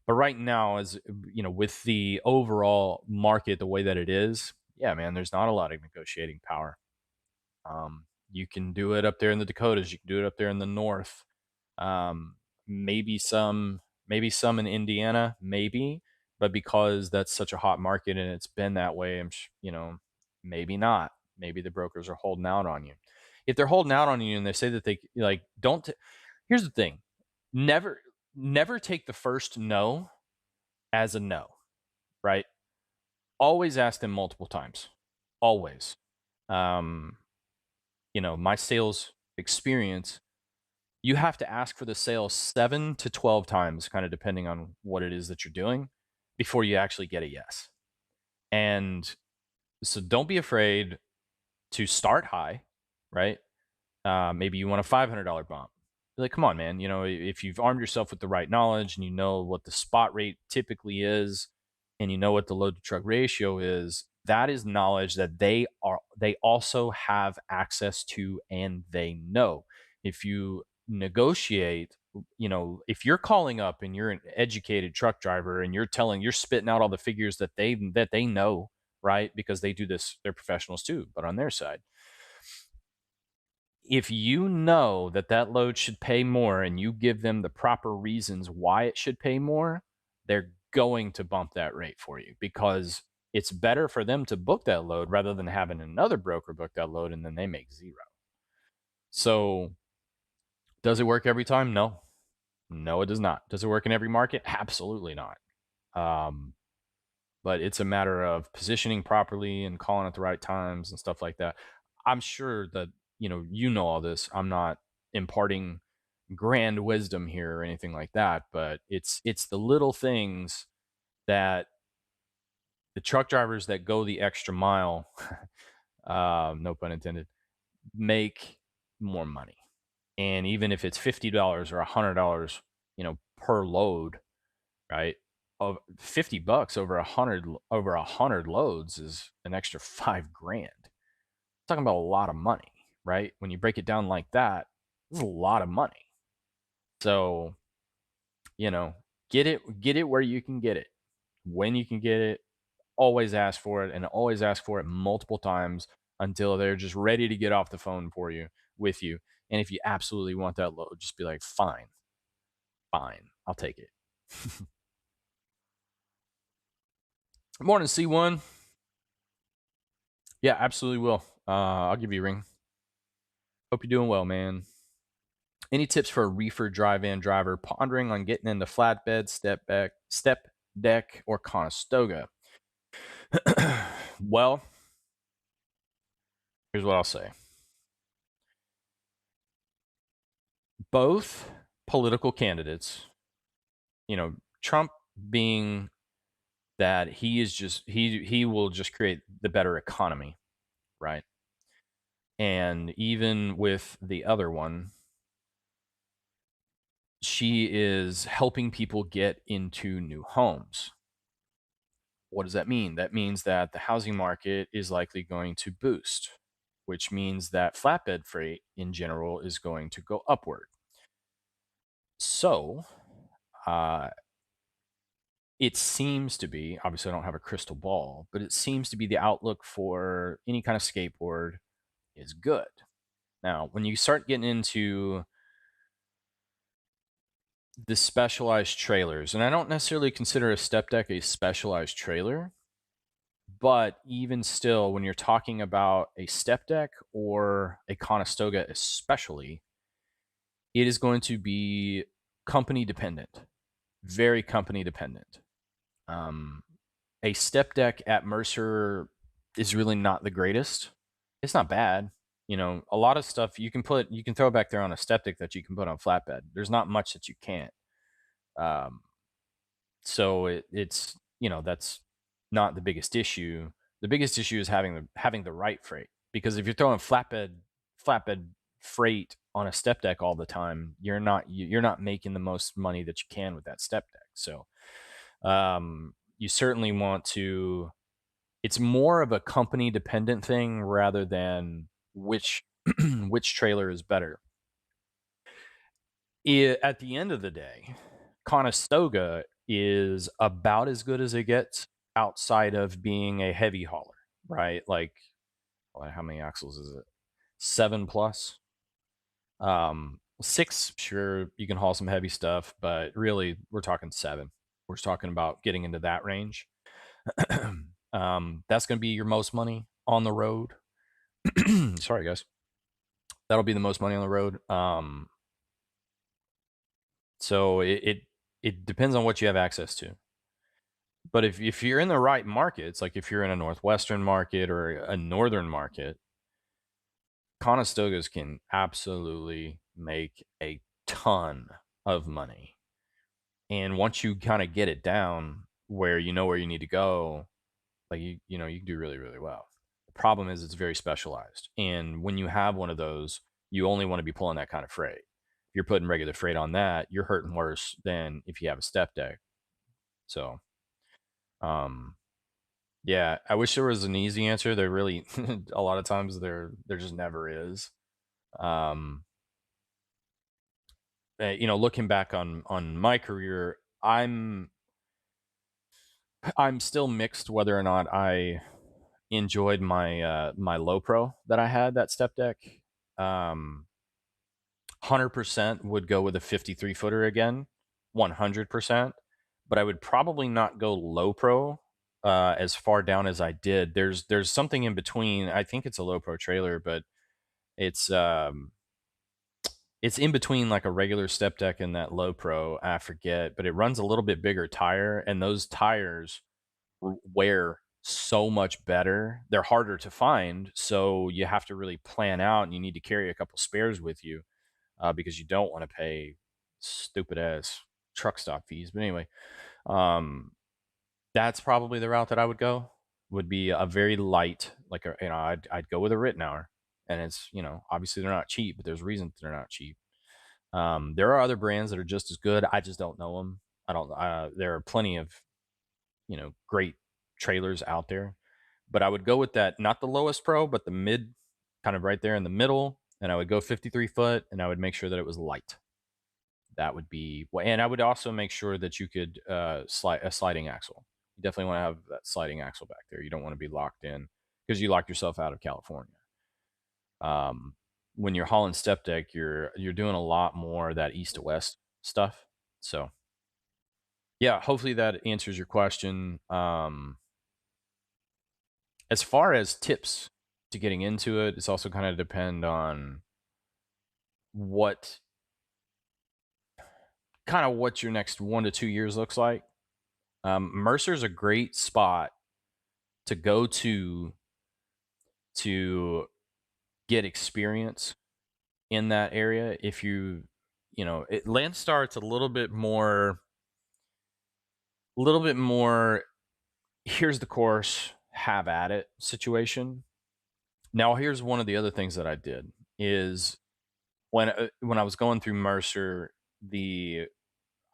But right now, as with the overall market the way that it is, yeah, man, there's not a lot of negotiating power. You can do it up there in the Dakotas. You can do it up there in the North. Um, maybe some in Indiana, maybe, but because that's such a hot market and it's been that way, maybe not. Maybe the brokers are holding out on you. If they're holding out on you and they say that they like don't, here's the thing: never, never take the first no as a no, right? Always ask them multiple times. Always. Um, my sales experience, you have to ask for the sale 7 to 12 times, kind of depending on what it is that you're doing, before you actually get a yes. And so don't be afraid to start high, right? Maybe you want a $500 bump. Be like, come on, man. If you've armed yourself with the right knowledge and you know what the spot rate typically is, and you know what the load to truck ratio is, that is knowledge that they also have access to and they know. If you negotiate, if you're calling up and you're an educated truck driver and you're spitting out all the figures that they know, right? Because they do this, they're professionals too, but on their side, if you know that load should pay more and you give them the proper reasons why it should pay more, they're going to bump that rate for you because it's better for them to book that load rather than having another broker book that load and then they make zero. So, does it work every time? No. No, it does not. Does it work in every market? Absolutely not. But it's a matter of positioning properly and calling at the right times and stuff like that. I'm sure that you know all this. I'm not imparting grand wisdom here or anything like that, but it's the little things that the truck drivers that go the extra mile, no pun intended, make more money. And even if it's $50 or $100, per load, right? Of $50 over a hundred loads is an extra $5,000. Talking about a lot of money. right? When you break it down like that, it's a lot of money. So, you know, get it where you can get it. When you can get it, always ask for it and always ask for it multiple times until they're just ready to get off the phone for you with you. And if you absolutely want that load, just be like, fine, fine, I'll take it. Morning, C1. Yeah, absolutely will. I'll give you a ring. Hope you're doing well, man. Any tips for a reefer drive-in driver pondering on getting into flatbed, step deck, or Conestoga? Well, here's what I'll say. Both political candidates, Trump being that he is just he will just create the better economy, right? And even with the other one, she is helping people get into new homes. What does that mean? That means that the housing market is likely going to boost, which means that flatbed freight in general is going to go upward. So, uh, it seems to be, obviously, I don't have a crystal ball, but it seems to be the outlook for any kind of skateboard is good. Now, when you start getting into the specialized trailers, and I don't necessarily consider a step deck a specialized trailer, but even still, when you're talking about a step deck or a Conestoga, especially, it is going to be company dependent, very company dependent. Um, a step deck at Mercer is really not the greatest. It's not bad. A lot of stuff you can throw back there on a step deck that you can put on flatbed. There's not much that you can't. Um, so it's that's not the biggest issue. The biggest issue is having the right freight, because if you're throwing flatbed freight on a step deck all the time, you're not making the most money that you can with that step deck. So you certainly want to. It's more of a company dependent thing rather than which which trailer is better. At the end of the day, Conestoga is about as good as it gets outside of being a heavy hauler, right? Like, how many axles is it? 7 plus. Six, sure, you can haul some heavy stuff, but really, we're talking 7. We're just talking about getting into that range. That's going to be your most money on the road. Sorry, guys. That'll be the most money on the road. So it depends on what you have access to. But if you're in the right markets, like if you're in a northwestern market or a northern market, Conestogas can absolutely make a ton of money. And once you kind of get it down where you know where you need to go, like you can do really, really well. The problem is it's very specialized. And when you have one of those, you only want to be pulling that kind of freight. If you're putting regular freight on that, you're hurting worse than if you have a step deck. So, um, yeah, I wish there was an easy answer. There really, a lot of times there just never is. Um, looking back on my career, I'm still mixed whether or not I enjoyed my low pro that I had, that step deck. 100% would go with a 53 footer again, 100%. But I would probably not go low pro as far down as I did. There's something in between. I think it's a low pro trailer, but it's um it's in between like a regular step deck and that low pro. I forget, but it runs a little bit bigger tire, and those tires wear so much better. They're harder to find, so you have to really plan out, and you need to carry a couple spares with you because you don't want to pay stupid ass truck stop fees. But anyway, um, that's probably the route that I would go. Would be a very light, like I'd go with a Rittenauer, and it's obviously they're not cheap, but there's reasons they're not cheap. There are other brands that are just as good. I just don't know them. I don't. There are plenty of great trailers out there, but I would go with that, not the lowest pro, but the kind of right there in the middle, and I would go 53 foot, and I would make sure that it was light. That would be and I would also make sure that you could slide a sliding axle. You definitely want to have that sliding axle back there. You don't want to be locked in because you locked yourself out of California. Um, when you're hauling step deck, you're doing a lot more of that east to west stuff. So yeah, hopefully that answers your question. As far as tips to getting into it, it's also kind of depend on what what your next 1 to 2 years looks like. Mercer's a great spot to go to get experience in that area. If Landstar, it's a little bit more. Here's the course, have at it situation. Now, here's one of the other things that I did is when I was going through Mercer, the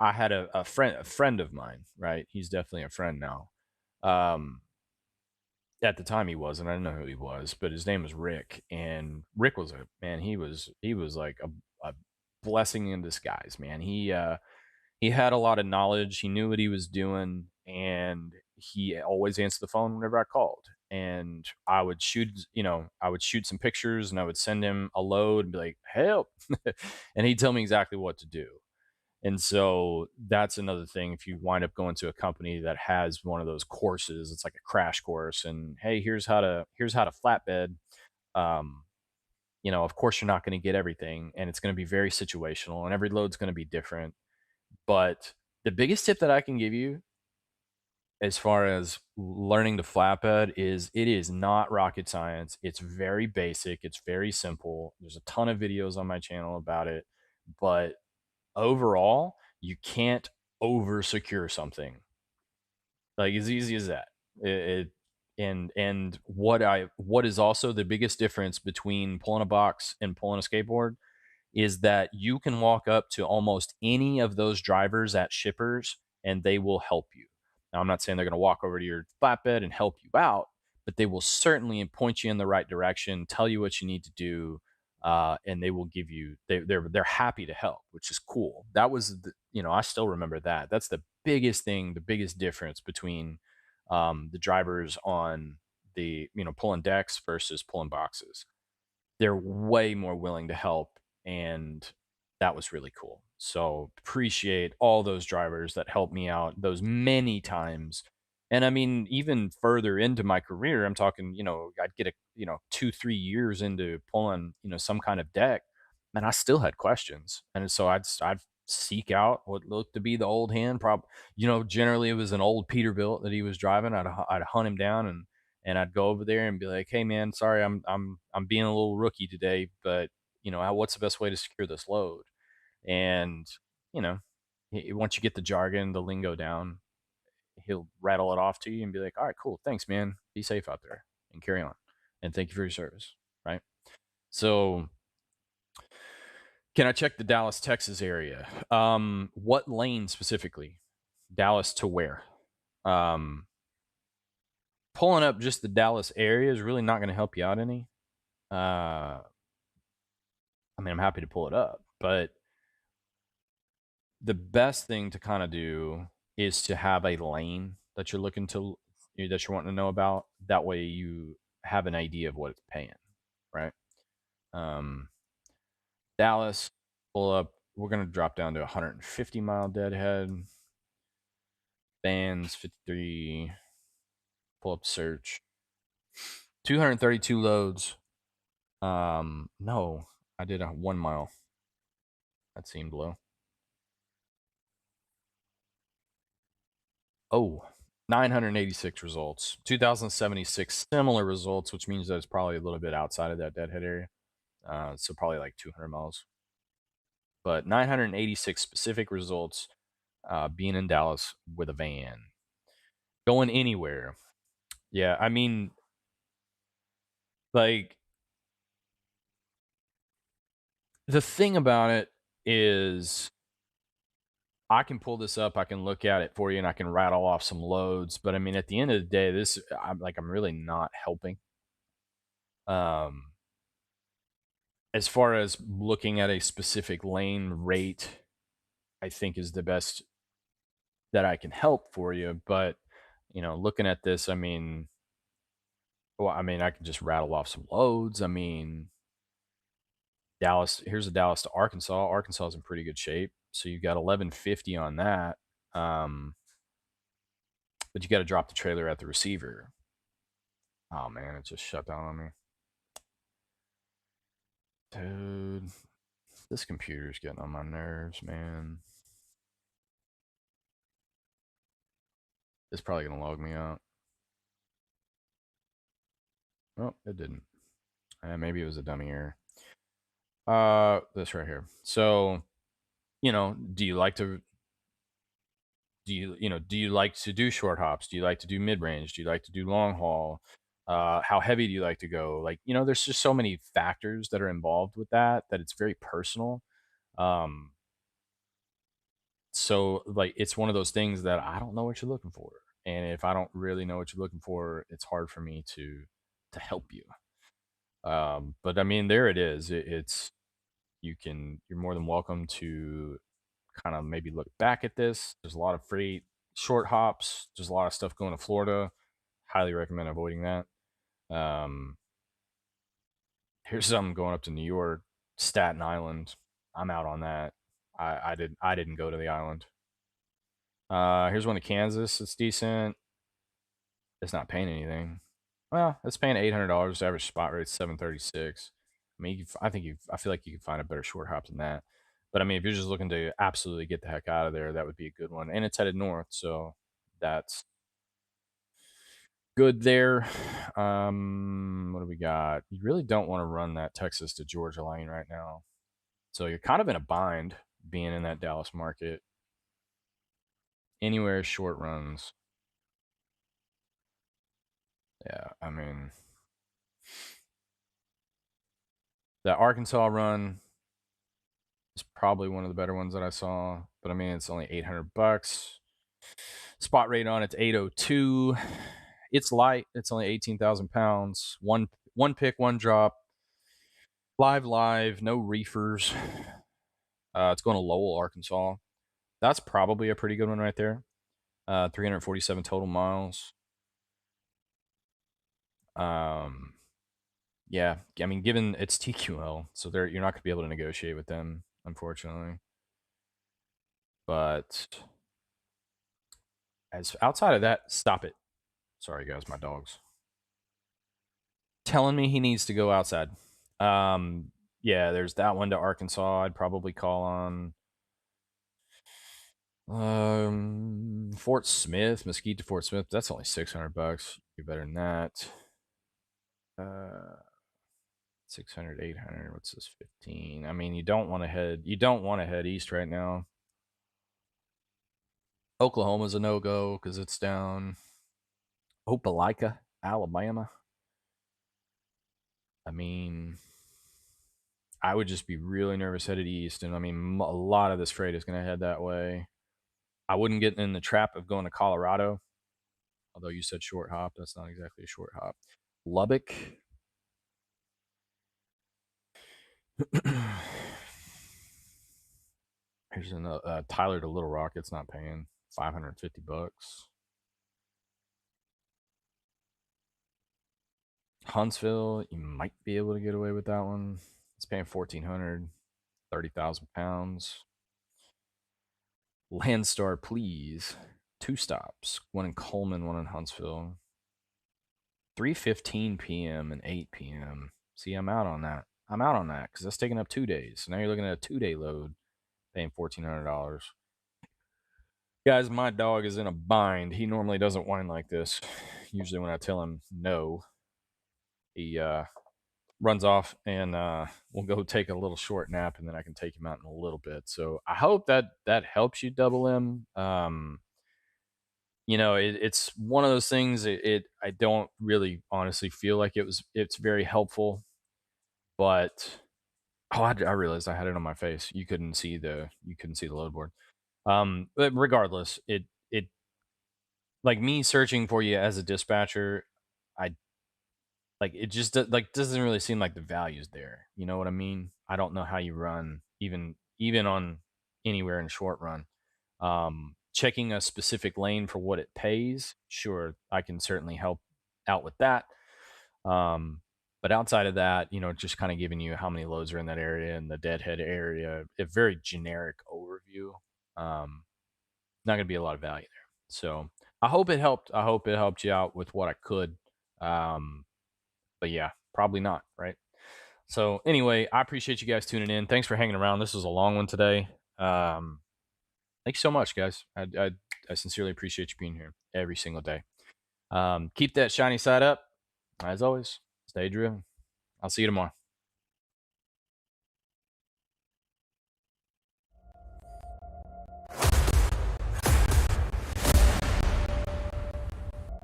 I had a friend of mine, right? He's definitely a friend now. Um, at the time he wasn't. I didn't know who he was, but his name was Rick, and Rick was a man. He was like a blessing in disguise, man. He had a lot of knowledge. He knew what he was doing, and he always answered the phone whenever I called. And I would shoot some pictures, and I would send him a load and be like, "Help," and he'd tell me exactly what to do. And so that's another thing. If you wind up going to a company that has one of those courses, it's like a crash course, and hey, here's how to flatbed. Um, of course, you're not going to get everything, and it's going to be very situational, and every load's going to be different. But the biggest tip that I can give you as far as learning to flatbed is it is not rocket science. It's very basic. It's very simple. There's a ton of videos on my channel about it, but overall, you can't over secure something. Like as easy as that. And what is also the biggest difference between pulling a box and pulling a skateboard is that you can walk up to almost any of those drivers at shippers and they will help you. Now, I'm not saying they're going to walk over to your flatbed and help you out, but they will certainly point you in the right direction, tell you what you need to do, and they will give you. They're happy to help, which is cool. That was I still remember that. That's the biggest thing, the biggest difference between the drivers on the pulling decks versus pulling boxes. They're way more willing to help, and that was really cool. So appreciate all those drivers that helped me out those many times. And I mean, even further into my career, I'm talking, I'd get 2, 3 years into pulling, some kind of deck, and I still had questions. And so I'd seek out what looked to be the old hand. Generally it was an old Peterbilt that he was driving. I'd hunt him down, and I'd go over there and be like, "Hey, man, sorry, I'm being a little rookie today, but what's the best way to secure this load?" And you know, once you get the jargon, the lingo down, he'll rattle it off to you and be like, "All right, cool, thanks, man. Be safe out there and carry on, and thank you for your service." Right. So, can I check the Dallas, Texas area? What lane specifically? Dallas to where? Um, Pulling up just the Dallas area is really not going to help you out any. Uh, I mean, I'm happy to pull it up, but the best thing to kind of do is to have a lane that you're looking to that you're wanting to know about. That way, you have an idea of what it's paying, right? Um, Dallas, pull up. We're gonna drop down to 150-mile deadhead. Bands 53. Pull up search. 232 loads. No, I did a 1 mile. That seemed low. Oh, 986 results. 2076 similar results, which means that it's probably a little bit outside of that deadhead area. So probably like 200 miles. But 986 specific results being in Dallas with a van. Going anywhere. Yeah, I mean, like, the thing about it is I can pull this up, I can look at it for you, and I can rattle off some loads. But I mean, at the end of the day, I'm really not helping. Um, as far as looking at a specific lane rate, I think is the best that I can help for you. But looking at this, I can just rattle off some loads. I mean, Dallas. Here's a Dallas to Arkansas. Arkansas is in pretty good shape, so you got 1150 on that. Um, but you got to drop the trailer at the receiver. Oh man, it just shut down on me, dude. This computer's getting on my nerves, man. It's probably gonna log me out. Oh, it didn't. Maybe it was a dummy error. This right here. So, do you like to do you like to do short hops? Do you like to do mid range? Do you like to do long haul? How heavy do you like to go? Like, there's just so many factors that are involved with that it's very personal. Um, so like it's one of those things that I don't know what you're looking for. And if I don't really know what you're looking for, it's hard for me to help you. But I mean, there it is. It's you're more than welcome to kind of maybe look back at this. There's a lot of free short hops. There's a lot of stuff going to Florida. Highly recommend avoiding that. Um, Here's something going up to New York, Staten Island. I'm out on that. I didn't go to the island. Here's one to Kansas. It's decent. It's not paying anything. Well, it's paying $800. Average spot rate 736. I mean, I feel like you can find a better short hop than that. But I mean, if you're just looking to absolutely get the heck out of there, that would be a good one. And it's headed north, so that's good there. What do we got? You really don't want to run that Texas to Georgia lane right now. So you're kind of in a bind being in that Dallas market. Anywhere short runs. Yeah, I mean, that Arkansas run is probably one of the better ones that I saw, but I mean, it's only $800. Spot rate on it's 802. It's light. It's only 18,000 pounds. One pick, one drop. Live, no reefers. It's going to Lowell, Arkansas. That's probably a pretty good one right there. 347 total miles. Yeah, I mean, given it's TQL, so you're not going to be able to negotiate with them, unfortunately. But as outside of that, stop it. Sorry, guys, my dog's telling me he needs to go outside. Yeah, there's that one to Arkansas. I'd probably call on Fort Smith, Mesquite to Fort Smith. That's only $600. You're better than that. 600, 800. What's this? 15. I mean, you don't want to head east right now. Oklahoma's a no-go because it's down. Opelika, Alabama. I mean, I would just be really nervous headed east. And I mean, a lot of this freight is going to head that way. I wouldn't get in the trap of going to Colorado, although you said short hop. That's not exactly a short hop. Lubbock. Here's another Tyler to Little Rock. It's not paying $550. Huntsville, you might be able to get away with that one. It's paying 1,400, 30,000 pounds. Landstar, please. 2 stops. One in Coleman, one in Huntsville. 3:15 p.m. and 8 p.m. See, I'm out on that. I'm out on that because that's taking up 2 days. So now you're looking at a 2-day load, paying $1,400. Guys, my dog is in a bind. He normally doesn't whine like this. Usually, when I tell him no, he runs off and we'll go take a little short nap, and then I can take him out in a little bit. So I hope that helps you, Double M. It's one of those things. I don't really honestly feel like it's very helpful, but I realized I had it on my face. You couldn't see the load board. But regardless, it like me searching for you as a dispatcher, I like it just like doesn't really seem like the value's there. You know what I mean? I don't know how you run even on anywhere in short run. Checking a specific lane for what it pays, sure, I can certainly help out with that. Um, but outside of that, just kind of giving you how many loads are in that area and the deadhead area, a very generic overview. Not going to be a lot of value there. So I hope it helped. I hope it helped you out with what I could. Um, but yeah, probably not, right? So anyway, I appreciate you guys tuning in. Thanks for hanging around. This was a long one today. Thank you so much, guys. I sincerely appreciate you being here every single day. Keep that shiny side up. As always, stay driven. I'll see you tomorrow.